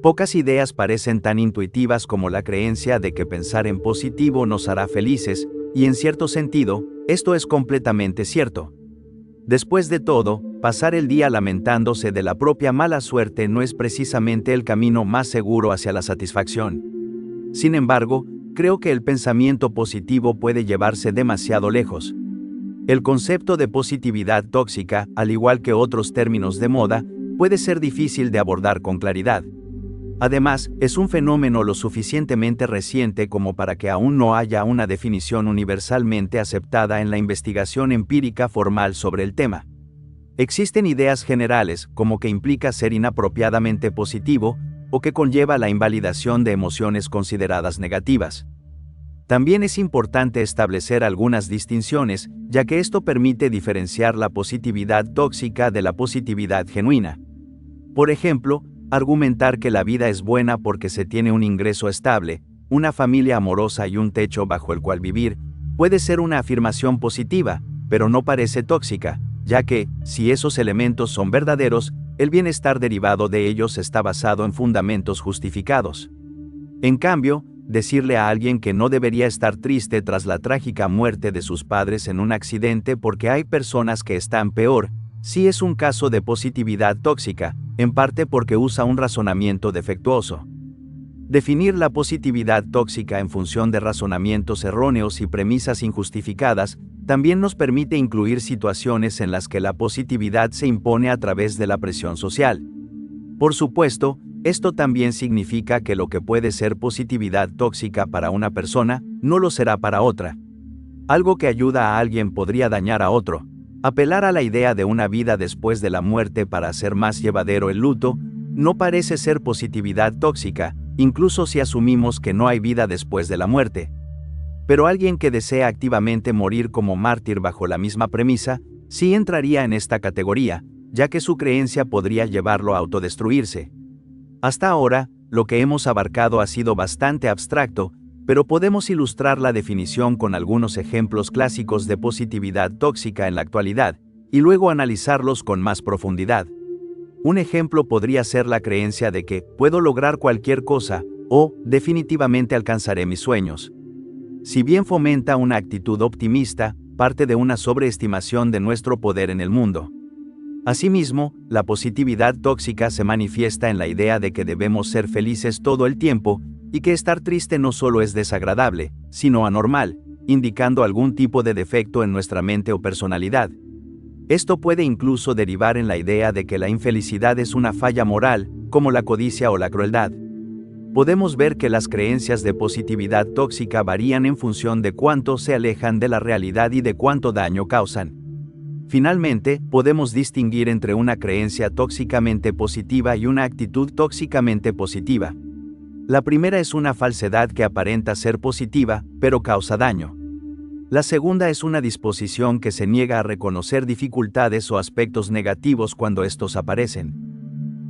Pocas ideas parecen tan intuitivas como la creencia de que pensar en positivo nos hará felices, y en cierto sentido, esto es completamente cierto. Después de todo, pasar el día lamentándose de la propia mala suerte no es precisamente el camino más seguro hacia la satisfacción. Sin embargo, creo que el pensamiento positivo puede llevarse demasiado lejos. El concepto de positividad tóxica, al igual que otros términos de moda, puede ser difícil de abordar con claridad. Además, es un fenómeno lo suficientemente reciente como para que aún no haya una definición universalmente aceptada en la investigación empírica formal sobre el tema. Existen ideas generales, como que implica ser inapropiadamente positivo, o que conlleva la invalidación de emociones consideradas negativas. También es importante establecer algunas distinciones, ya que esto permite diferenciar la positividad tóxica de la positividad genuina. Por ejemplo, argumentar que la vida es buena porque se tiene un ingreso estable, una familia amorosa y un techo bajo el cual vivir, puede ser una afirmación positiva, pero no parece tóxica, ya que, si esos elementos son verdaderos, el bienestar derivado de ellos está basado en fundamentos justificados. En cambio, decirle a alguien que no debería estar triste tras la trágica muerte de sus padres en un accidente porque hay personas que están peor, sí es un caso de positividad tóxica, en parte porque usa un razonamiento defectuoso. Definir la positividad tóxica en función de razonamientos erróneos y premisas injustificadas también nos permite incluir situaciones en las que la positividad se impone a través de la presión social. Por supuesto, esto también significa que lo que puede ser positividad tóxica para una persona, no lo será para otra. Algo que ayuda a alguien podría dañar a otro. Apelar a la idea de una vida después de la muerte para hacer más llevadero el luto, no parece ser positividad tóxica, incluso si asumimos que no hay vida después de la muerte. Pero alguien que desea activamente morir como mártir bajo la misma premisa, sí entraría en esta categoría, ya que su creencia podría llevarlo a autodestruirse. Hasta ahora, lo que hemos abarcado ha sido bastante abstracto, pero podemos ilustrar la definición con algunos ejemplos clásicos de positividad tóxica en la actualidad, y luego analizarlos con más profundidad. Un ejemplo podría ser la creencia de que puedo lograr cualquier cosa, o definitivamente alcanzaré mis sueños. Si bien fomenta una actitud optimista, parte de una sobreestimación de nuestro poder en el mundo. Asimismo, la positividad tóxica se manifiesta en la idea de que debemos ser felices todo el tiempo, y que estar triste no solo es desagradable, sino anormal, indicando algún tipo de defecto en nuestra mente o personalidad. Esto puede incluso derivar en la idea de que la infelicidad es una falla moral, como la codicia o la crueldad. Podemos ver que las creencias de positividad tóxica varían en función de cuánto se alejan de la realidad y de cuánto daño causan. Finalmente, podemos distinguir entre una creencia tóxicamente positiva y una actitud tóxicamente positiva. La primera es una falsedad que aparenta ser positiva, pero causa daño. La segunda es una disposición que se niega a reconocer dificultades o aspectos negativos cuando estos aparecen.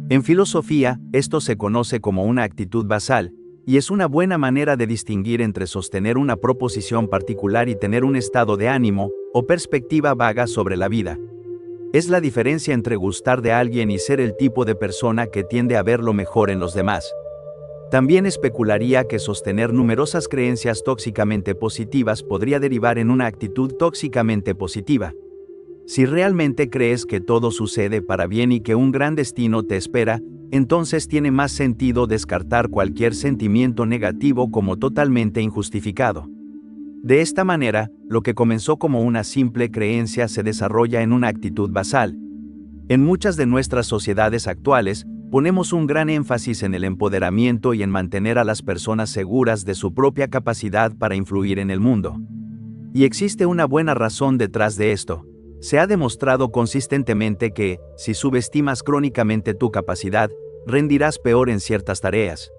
En filosofía, esto se conoce como una actitud basal, y es una buena manera de distinguir entre sostener una proposición particular y tener un estado de ánimo o perspectiva vaga sobre la vida. Es la diferencia entre gustar de alguien y ser el tipo de persona que tiende a ver lo mejor en los demás. También especularía que sostener numerosas creencias tóxicamente positivas podría derivar en una actitud tóxicamente positiva. Si realmente crees que todo sucede para bien y que un gran destino te espera, entonces tiene más sentido descartar cualquier sentimiento negativo como totalmente injustificado. De esta manera, lo que comenzó como una simple creencia se desarrolla en una actitud basal. En muchas de nuestras sociedades actuales, ponemos un gran énfasis en el empoderamiento y en mantener a las personas seguras de su propia capacidad para influir en el mundo. Y existe una buena razón detrás de esto. Se ha demostrado consistentemente que, si subestimas crónicamente tu capacidad, rendirás peor en ciertas tareas.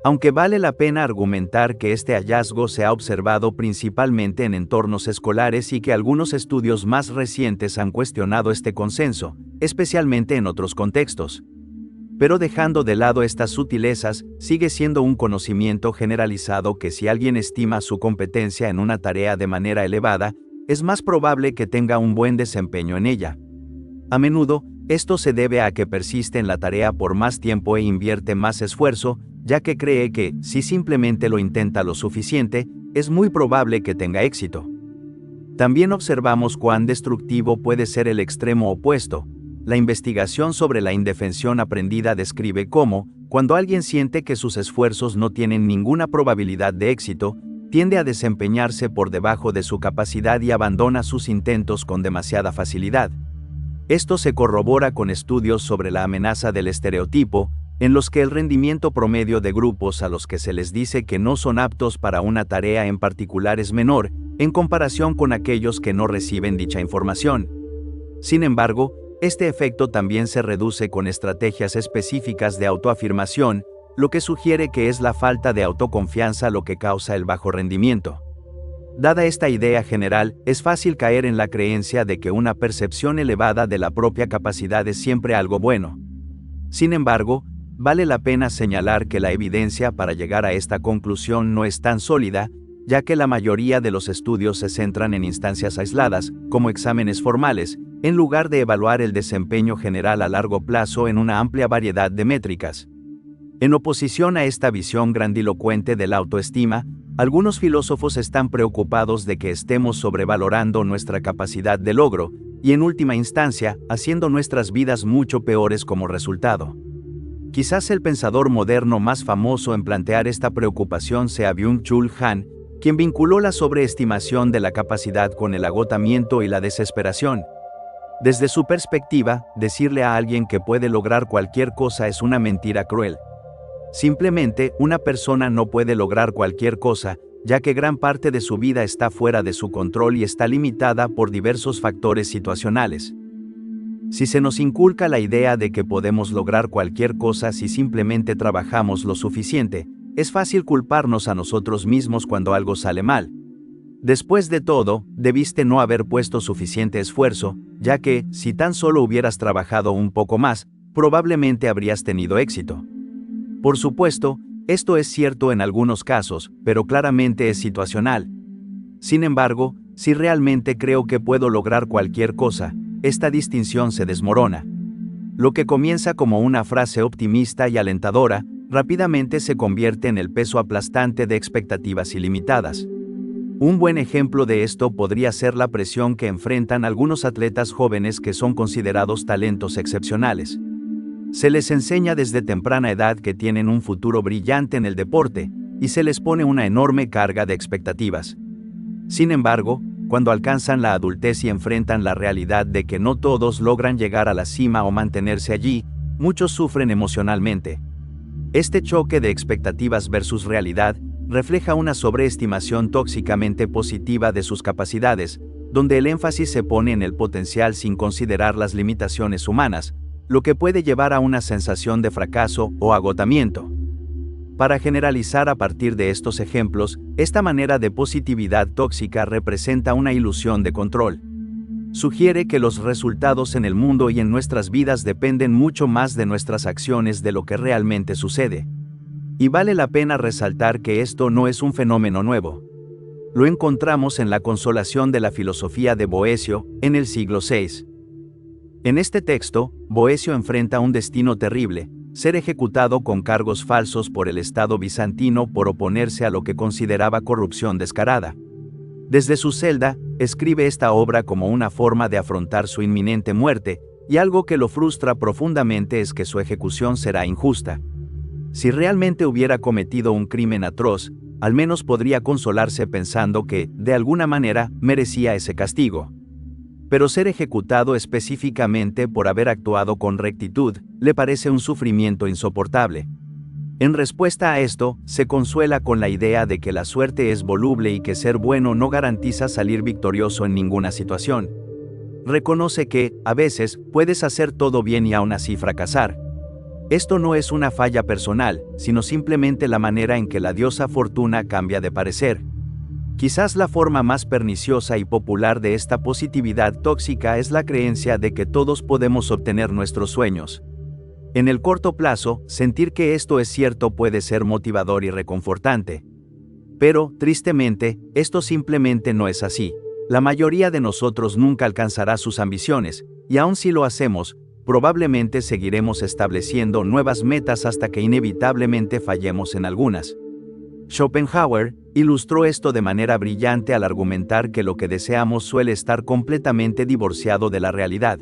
Aunque vale la pena argumentar que este hallazgo se ha observado principalmente en entornos escolares y que algunos estudios más recientes han cuestionado este consenso, especialmente en otros contextos. Pero dejando de lado estas sutilezas, sigue siendo un conocimiento generalizado que si alguien estima su competencia en una tarea de manera elevada, es más probable que tenga un buen desempeño en ella. A menudo, Esto se debe a que persiste en la tarea por más tiempo e invierte más esfuerzo, ya que cree que, si simplemente lo intenta lo suficiente, es muy probable que tenga éxito. También observamos cuán destructivo puede ser el extremo opuesto. La investigación sobre la indefensión aprendida describe cómo, cuando alguien siente que sus esfuerzos no tienen ninguna probabilidad de éxito, tiende a desempeñarse por debajo de su capacidad y abandona sus intentos con demasiada facilidad. Esto se corrobora con estudios sobre la amenaza del estereotipo, en los que el rendimiento promedio de grupos a los que se les dice que no son aptos para una tarea en particular es menor, en comparación con aquellos que no reciben dicha información. Sin embargo, este efecto también se reduce con estrategias específicas de autoafirmación, lo que sugiere que es la falta de autoconfianza lo que causa el bajo rendimiento. Dada esta idea general, es fácil caer en la creencia de que una percepción elevada de la propia capacidad es siempre algo bueno. Sin embargo, vale la pena señalar que la evidencia para llegar a esta conclusión no es tan sólida, ya que la mayoría de los estudios se centran en instancias aisladas, como exámenes formales, en lugar de evaluar el desempeño general a largo plazo en una amplia variedad de métricas. En oposición a esta visión grandilocuente de la autoestima, algunos filósofos están preocupados de que estemos sobrevalorando nuestra capacidad de logro, y en última instancia, haciendo nuestras vidas mucho peores como resultado. Quizás el pensador moderno más famoso en plantear esta preocupación sea Byung-Chul Han, quien vinculó la sobreestimación de la capacidad con el agotamiento y la desesperación. Desde su perspectiva, decirle a alguien que puede lograr cualquier cosa es una mentira cruel. Simplemente, una persona no puede lograr cualquier cosa, ya que gran parte de su vida está fuera de su control y está limitada por diversos factores situacionales. Si se nos inculca la idea de que podemos lograr cualquier cosa si simplemente trabajamos lo suficiente, es fácil culparnos a nosotros mismos cuando algo sale mal. Después de todo, debiste no haber puesto suficiente esfuerzo, ya que, si tan solo hubieras trabajado un poco más, probablemente habrías tenido éxito. Por supuesto, esto es cierto en algunos casos, pero claramente es situacional. Sin embargo, si realmente creo que puedo lograr cualquier cosa, esta distinción se desmorona. Lo que comienza como una frase optimista y alentadora, rápidamente se convierte en el peso aplastante de expectativas ilimitadas. Un buen ejemplo de esto podría ser la presión que enfrentan algunos atletas jóvenes que son considerados talentos excepcionales. Se les enseña desde temprana edad que tienen un futuro brillante en el deporte, y se les pone una enorme carga de expectativas. Sin embargo, cuando alcanzan la adultez y enfrentan la realidad de que no todos logran llegar a la cima o mantenerse allí, muchos sufren emocionalmente. Este choque de expectativas versus realidad refleja una sobreestimación tóxicamente positiva de sus capacidades, donde el énfasis se pone en el potencial sin considerar las limitaciones humanas, lo que puede llevar a una sensación de fracaso o agotamiento. Para generalizar a partir de estos ejemplos, esta manera de positividad tóxica representa una ilusión de control. Sugiere que los resultados en el mundo y en nuestras vidas dependen mucho más de nuestras acciones de lo que realmente sucede. Y vale la pena resaltar que esto no es un fenómeno nuevo. Lo encontramos en la Consolación de la filosofía de Boecio, en el siglo VI. En este texto, Boecio enfrenta un destino terrible: ser ejecutado con cargos falsos por el Estado bizantino por oponerse a lo que consideraba corrupción descarada. Desde su celda, escribe esta obra como una forma de afrontar su inminente muerte, y algo que lo frustra profundamente es que su ejecución será injusta. Si realmente hubiera cometido un crimen atroz, al menos podría consolarse pensando que, de alguna manera, merecía ese castigo. Pero ser ejecutado específicamente por haber actuado con rectitud, le parece un sufrimiento insoportable. En respuesta a esto, se consuela con la idea de que la suerte es voluble y que ser bueno no garantiza salir victorioso en ninguna situación. Reconoce que, a veces, puedes hacer todo bien y aún así fracasar. Esto no es una falla personal, sino simplemente la manera en que la diosa Fortuna cambia de parecer. Quizás la forma más perniciosa y popular de esta positividad tóxica es la creencia de que todos podemos obtener nuestros sueños. En el corto plazo, sentir que esto es cierto puede ser motivador y reconfortante. Pero, tristemente, esto simplemente no es así. La mayoría de nosotros nunca alcanzará sus ambiciones, y aun si lo hacemos, probablemente seguiremos estableciendo nuevas metas hasta que inevitablemente fallemos en algunas. Schopenhauer ilustró esto de manera brillante al argumentar que lo que deseamos suele estar completamente divorciado de la realidad.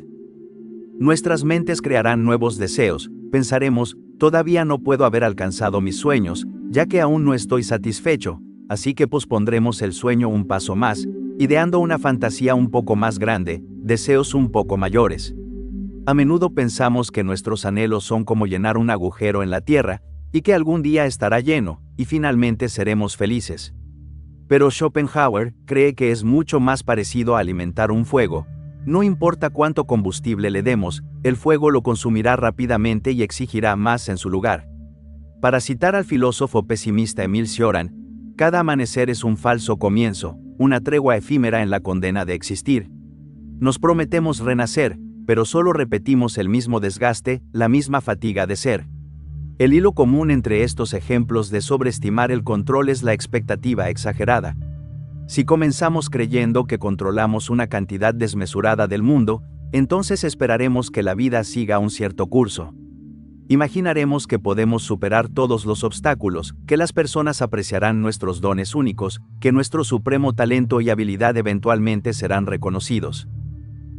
Nuestras mentes crearán nuevos deseos, pensaremos, todavía no puedo haber alcanzado mis sueños, ya que aún no estoy satisfecho, así que pospondremos el sueño un paso más, ideando una fantasía un poco más grande, deseos un poco mayores. A menudo pensamos que nuestros anhelos son como llenar un agujero en la tierra, y que algún día estará lleno, y finalmente seremos felices. Pero Schopenhauer cree que es mucho más parecido a alimentar un fuego. No importa cuánto combustible le demos, el fuego lo consumirá rápidamente y exigirá más en su lugar. Para citar al filósofo pesimista Emil Cioran, cada amanecer es un falso comienzo, una tregua efímera en la condena de existir. Nos prometemos renacer, pero solo repetimos el mismo desgaste, la misma fatiga de ser. El hilo común entre estos ejemplos de sobreestimar el control es la expectativa exagerada. Si comenzamos creyendo que controlamos una cantidad desmesurada del mundo, entonces esperaremos que la vida siga un cierto curso. Imaginaremos que podemos superar todos los obstáculos, que las personas apreciarán nuestros dones únicos, que nuestro supremo talento y habilidad eventualmente serán reconocidos.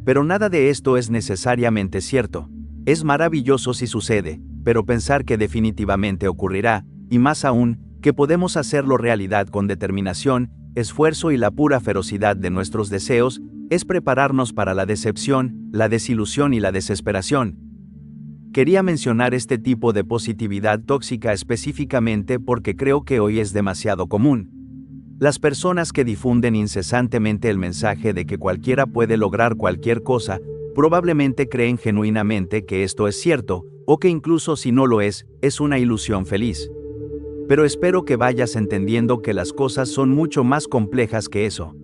Pero nada de esto es necesariamente cierto. Es maravilloso si sucede, pero pensar que definitivamente ocurrirá, y más aún, que podemos hacerlo realidad con determinación, esfuerzo y la pura ferocidad de nuestros deseos, es prepararnos para la decepción, la desilusión y la desesperación. Quería mencionar este tipo de positividad tóxica específicamente porque creo que hoy es demasiado común. Las personas que difunden incesantemente el mensaje de que cualquiera puede lograr cualquier cosa, probablemente creen genuinamente que esto es cierto, o que incluso si no lo es una ilusión feliz. Pero espero que vayas entendiendo que las cosas son mucho más complejas que eso.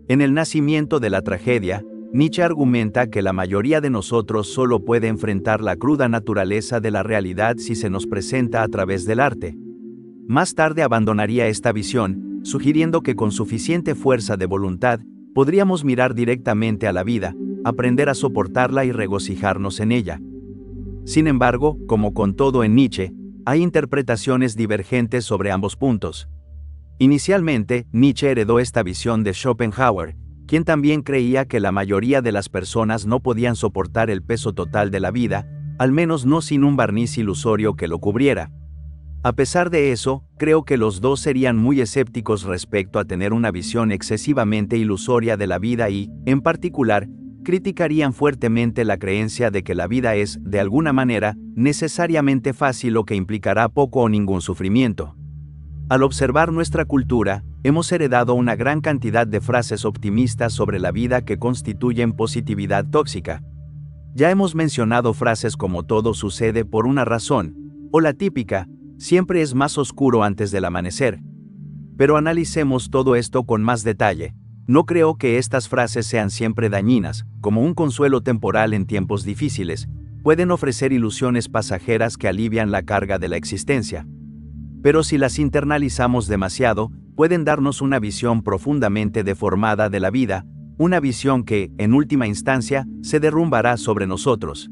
En El nacimiento de la tragedia, Nietzsche argumenta que la mayoría de nosotros solo puede enfrentar la cruda naturaleza de la realidad si se nos presenta a través del arte. Más tarde abandonaría esta visión, sugiriendo que con suficiente fuerza de voluntad, podríamos mirar directamente a la vida, aprender a soportarla y regocijarnos en ella. Sin embargo, como con todo en Nietzsche, hay interpretaciones divergentes sobre ambos puntos. Inicialmente, Nietzsche heredó esta visión de Schopenhauer, quien también creía que la mayoría de las personas no podían soportar el peso total de la vida, al menos no sin un barniz ilusorio que lo cubriera. A pesar de eso, creo que los dos serían muy escépticos respecto a tener una visión excesivamente ilusoria de la vida y, en particular, criticarían fuertemente la creencia de que la vida es, de alguna manera, necesariamente fácil o que implicará poco o ningún sufrimiento. Al observar nuestra cultura, hemos heredado una gran cantidad de frases optimistas sobre la vida que constituyen positividad tóxica. Ya hemos mencionado frases como todo sucede por una razón, o la típica, siempre es más oscuro antes del amanecer. Pero analicemos todo esto con más detalle. No creo que estas frases sean siempre dañinas, como un consuelo temporal en tiempos difíciles, pueden ofrecer ilusiones pasajeras que alivian la carga de la existencia. Pero si las internalizamos demasiado, pueden darnos una visión profundamente deformada de la vida, una visión que, en última instancia, se derrumbará sobre nosotros.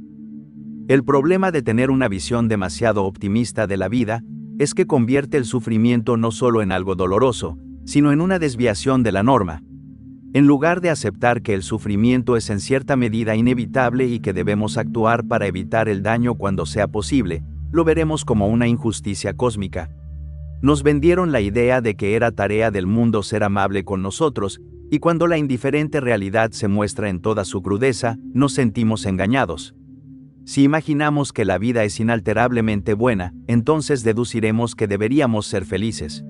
El problema de tener una visión demasiado optimista de la vida es que convierte el sufrimiento no solo en algo doloroso, sino en una desviación de la norma. En lugar de aceptar que el sufrimiento es en cierta medida inevitable y que debemos actuar para evitar el daño cuando sea posible, lo veremos como una injusticia cósmica. Nos vendieron la idea de que era tarea del mundo ser amable con nosotros, y cuando la indiferente realidad se muestra en toda su crudeza, nos sentimos engañados. Si imaginamos que la vida es inalterablemente buena, entonces deduciremos que deberíamos ser felices.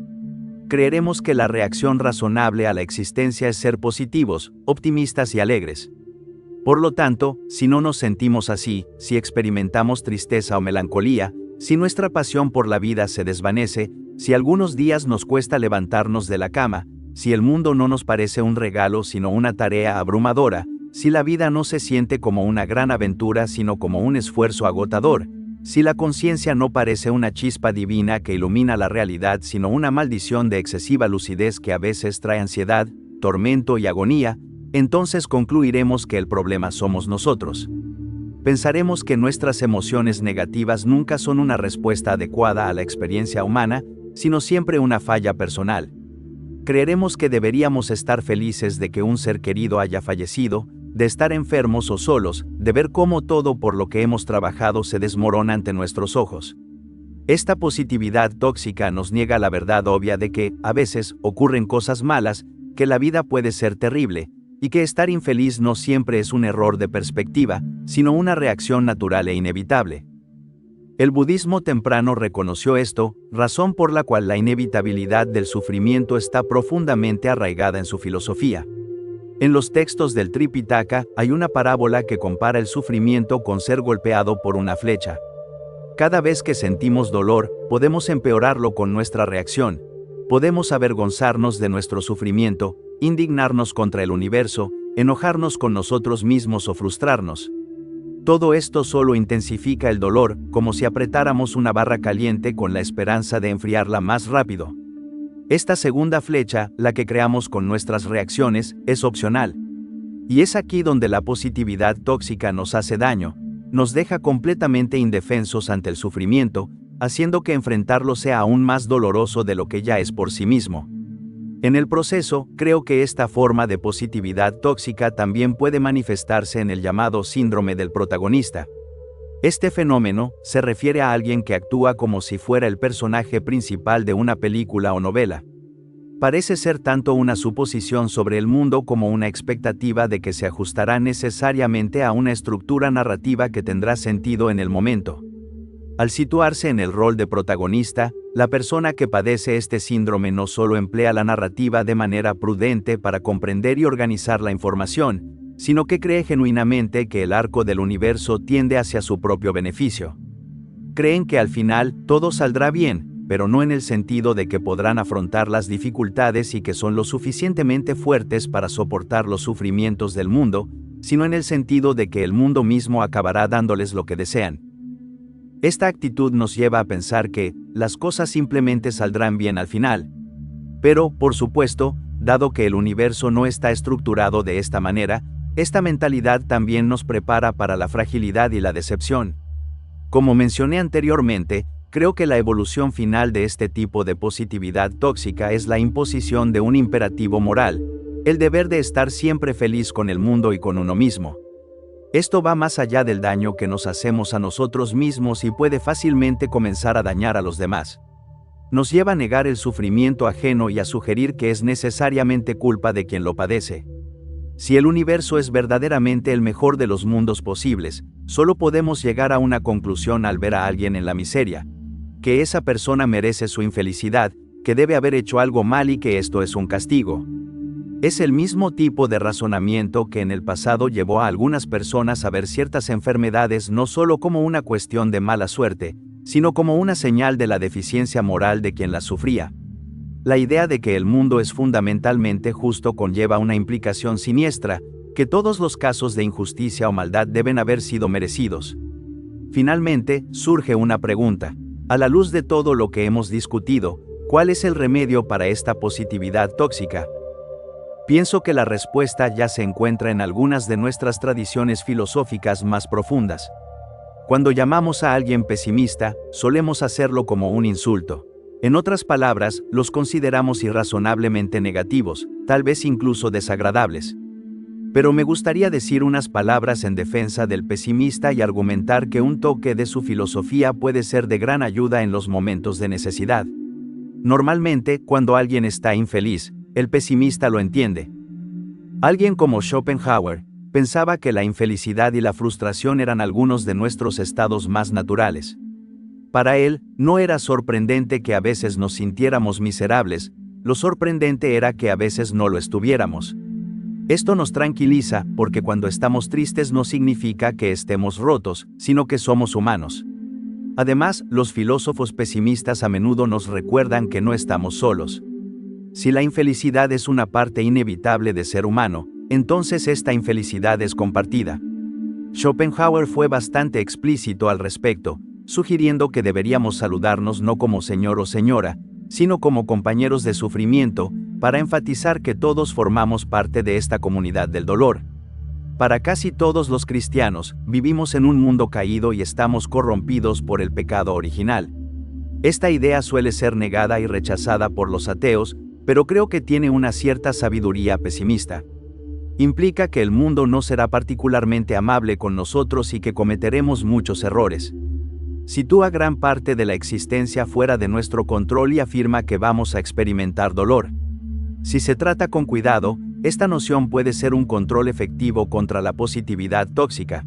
Creeremos que la reacción razonable a la existencia es ser positivos, optimistas y alegres. Por lo tanto, si no nos sentimos así, si experimentamos tristeza o melancolía, si nuestra pasión por la vida se desvanece, si algunos días nos cuesta levantarnos de la cama, si el mundo no nos parece un regalo sino una tarea abrumadora, si la vida no se siente como una gran aventura sino como un esfuerzo agotador, si la conciencia no parece una chispa divina que ilumina la realidad sino una maldición de excesiva lucidez que a veces trae ansiedad, tormento y agonía, entonces concluiremos que el problema somos nosotros. pensaremos que nuestras emociones negativas nunca son una respuesta adecuada a la experiencia humana, sino siempre una falla personal. Creeremos que deberíamos estar felices de que un ser querido haya fallecido, de estar enfermos o solos, de ver cómo todo por lo que hemos trabajado se desmorona ante nuestros ojos. Esta positividad tóxica nos niega la verdad obvia de que, a veces, ocurren cosas malas, que la vida puede ser terrible, y que estar infeliz no siempre es un error de perspectiva, sino una reacción natural e inevitable. El budismo temprano reconoció esto, razón por la cual la inevitabilidad del sufrimiento está profundamente arraigada en su filosofía. En los textos del Tripitaka hay una parábola que compara el sufrimiento con ser golpeado por una flecha. Cada vez que sentimos dolor, podemos empeorarlo con nuestra reacción. Podemos avergonzarnos de nuestro sufrimiento, indignarnos contra el universo, enojarnos con nosotros mismos o frustrarnos. Todo esto solo intensifica el dolor, como si apretáramos una barra caliente con la esperanza de enfriarla más rápido. Esta segunda flecha, la que creamos con nuestras reacciones, es opcional. Y es aquí donde la positividad tóxica nos hace daño, nos deja completamente indefensos ante el sufrimiento, haciendo que enfrentarlo sea aún más doloroso de lo que ya es por sí mismo. En el proceso, creo que esta forma de positividad tóxica también puede manifestarse en el llamado síndrome del protagonista. Este fenómeno se refiere a alguien que actúa como si fuera el personaje principal de una película o novela. Parece ser tanto una suposición sobre el mundo como una expectativa de que se ajustará necesariamente a una estructura narrativa que tendrá sentido en el momento. Al situarse en el rol de protagonista, la persona que padece este síndrome no solo emplea la narrativa de manera prudente para comprender y organizar la información, sino que cree genuinamente que el arco del universo tiende hacia su propio beneficio. Creen que al final todo saldrá bien, pero no en el sentido de que podrán afrontar las dificultades y que son lo suficientemente fuertes para soportar los sufrimientos del mundo, sino en el sentido de que el mundo mismo acabará dándoles lo que desean. Esta actitud nos lleva a pensar que las cosas simplemente saldrán bien al final. Pero, por supuesto, dado que el universo no está estructurado de esta manera, esta mentalidad también nos prepara para la fragilidad y la decepción. Como mencioné anteriormente, creo que la evolución final de este tipo de positividad tóxica es la imposición de un imperativo moral, el deber de estar siempre feliz con el mundo y con uno mismo. Esto va más allá del daño que nos hacemos a nosotros mismos y puede fácilmente comenzar a dañar a los demás. Nos lleva a negar el sufrimiento ajeno y a sugerir que es necesariamente culpa de quien lo padece. Si el universo es verdaderamente el mejor de los mundos posibles, solo podemos llegar a una conclusión al ver a alguien en la miseria: que esa persona merece su infelicidad, que debe haber hecho algo mal y que esto es un castigo. Es el mismo tipo de razonamiento que en el pasado llevó a algunas personas a ver ciertas enfermedades no solo como una cuestión de mala suerte, sino como una señal de la deficiencia moral de quien las sufría. La idea de que el mundo es fundamentalmente justo conlleva una implicación siniestra, que todos los casos de injusticia o maldad deben haber sido merecidos. Finalmente, surge una pregunta. A la luz de todo lo que hemos discutido, ¿cuál es el remedio para esta positividad tóxica? Pienso que la respuesta ya se encuentra en algunas de nuestras tradiciones filosóficas más profundas. Cuando llamamos a alguien pesimista, solemos hacerlo como un insulto. En otras palabras, los consideramos irrazonablemente negativos, tal vez incluso desagradables. Pero me gustaría decir unas palabras en defensa del pesimista y argumentar que un toque de su filosofía puede ser de gran ayuda en los momentos de necesidad. Normalmente, cuando alguien está infeliz, el pesimista lo entiende. Alguien como Schopenhauer pensaba que la infelicidad y la frustración eran algunos de nuestros estados más naturales. Para él, no era sorprendente que a veces nos sintiéramos miserables, lo sorprendente era que a veces no lo estuviéramos. Esto nos tranquiliza, porque cuando estamos tristes no significa que estemos rotos, sino que somos humanos. Además, los filósofos pesimistas a menudo nos recuerdan que no estamos solos. Si la infelicidad es una parte inevitable de ser humano, entonces esta infelicidad es compartida. Schopenhauer fue bastante explícito al respecto, sugiriendo que deberíamos saludarnos no como señor o señora, sino como compañeros de sufrimiento, para enfatizar que todos formamos parte de esta comunidad del dolor. Para casi todos los cristianos, vivimos en un mundo caído y estamos corrompidos por el pecado original. Esta idea suele ser negada y rechazada por los ateos, pero creo que tiene una cierta sabiduría pesimista. Implica que el mundo no será particularmente amable con nosotros y que cometeremos muchos errores. Sitúa gran parte de la existencia fuera de nuestro control y afirma que vamos a experimentar dolor. Si se trata con cuidado, esta noción puede ser un control efectivo contra la positividad tóxica.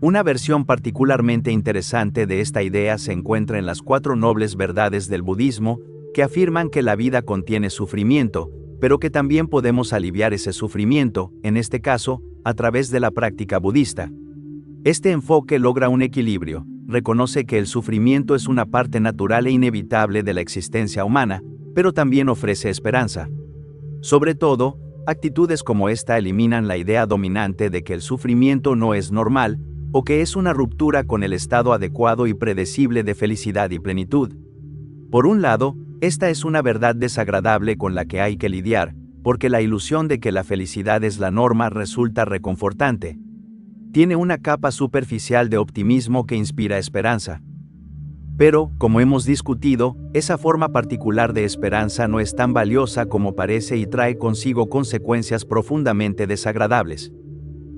Una versión particularmente interesante de esta idea se encuentra en las 4 nobles verdades del budismo, que afirman que la vida contiene sufrimiento, pero que también podemos aliviar ese sufrimiento, en este caso, a través de la práctica budista. Este enfoque logra un equilibrio, reconoce que el sufrimiento es una parte natural e inevitable de la existencia humana, pero también ofrece esperanza. Sobre todo, actitudes como esta eliminan la idea dominante de que el sufrimiento no es normal, o que es una ruptura con el estado adecuado y predecible de felicidad y plenitud. Por un lado, esta es una verdad desagradable con la que hay que lidiar, porque la ilusión de que la felicidad es la norma resulta reconfortante. Tiene una capa superficial de optimismo que inspira esperanza. Pero, como hemos discutido, esa forma particular de esperanza no es tan valiosa como parece y trae consigo consecuencias profundamente desagradables.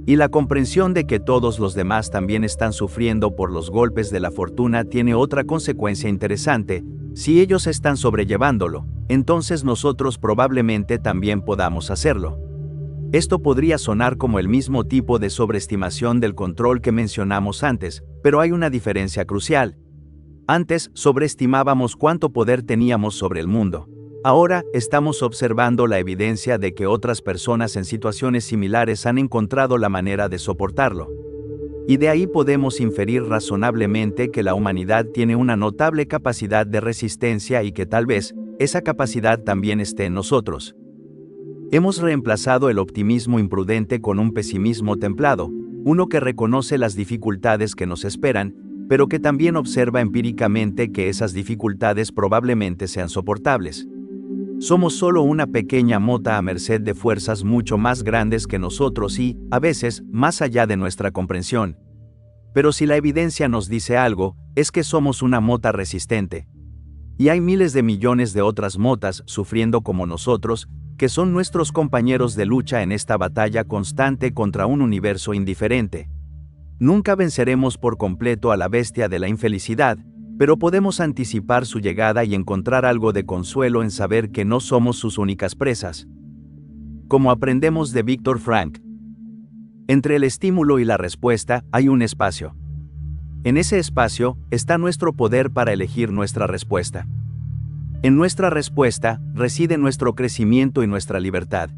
Y la comprensión de que todos los demás también están sufriendo por los golpes de la fortuna tiene otra consecuencia interesante: si ellos están sobrellevándolo, entonces nosotros probablemente también podamos hacerlo. Esto podría sonar como el mismo tipo de sobreestimación del control que mencionamos antes, pero hay una diferencia crucial. Antes sobreestimábamos cuánto poder teníamos sobre el mundo. Ahora estamos observando la evidencia de que otras personas en situaciones similares han encontrado la manera de soportarlo. Y de ahí podemos inferir razonablemente que la humanidad tiene una notable capacidad de resistencia y que tal vez esa capacidad también esté en nosotros. Hemos reemplazado el optimismo imprudente con un pesimismo templado, uno que reconoce las dificultades que nos esperan, pero que también observa empíricamente que esas dificultades probablemente sean soportables. Somos solo una pequeña mota a merced de fuerzas mucho más grandes que nosotros y, a veces, más allá de nuestra comprensión. Pero si la evidencia nos dice algo, es que somos una mota resistente. Y hay miles de millones de otras motas sufriendo como nosotros, que son nuestros compañeros de lucha en esta batalla constante contra un universo indiferente. Nunca venceremos por completo a la bestia de la infelicidad, pero podemos anticipar su llegada y encontrar algo de consuelo en saber que no somos sus únicas presas. Como aprendemos de Viktor Frankl, entre el estímulo y la respuesta hay un espacio. En ese espacio está nuestro poder para elegir nuestra respuesta. En nuestra respuesta reside nuestro crecimiento y nuestra libertad.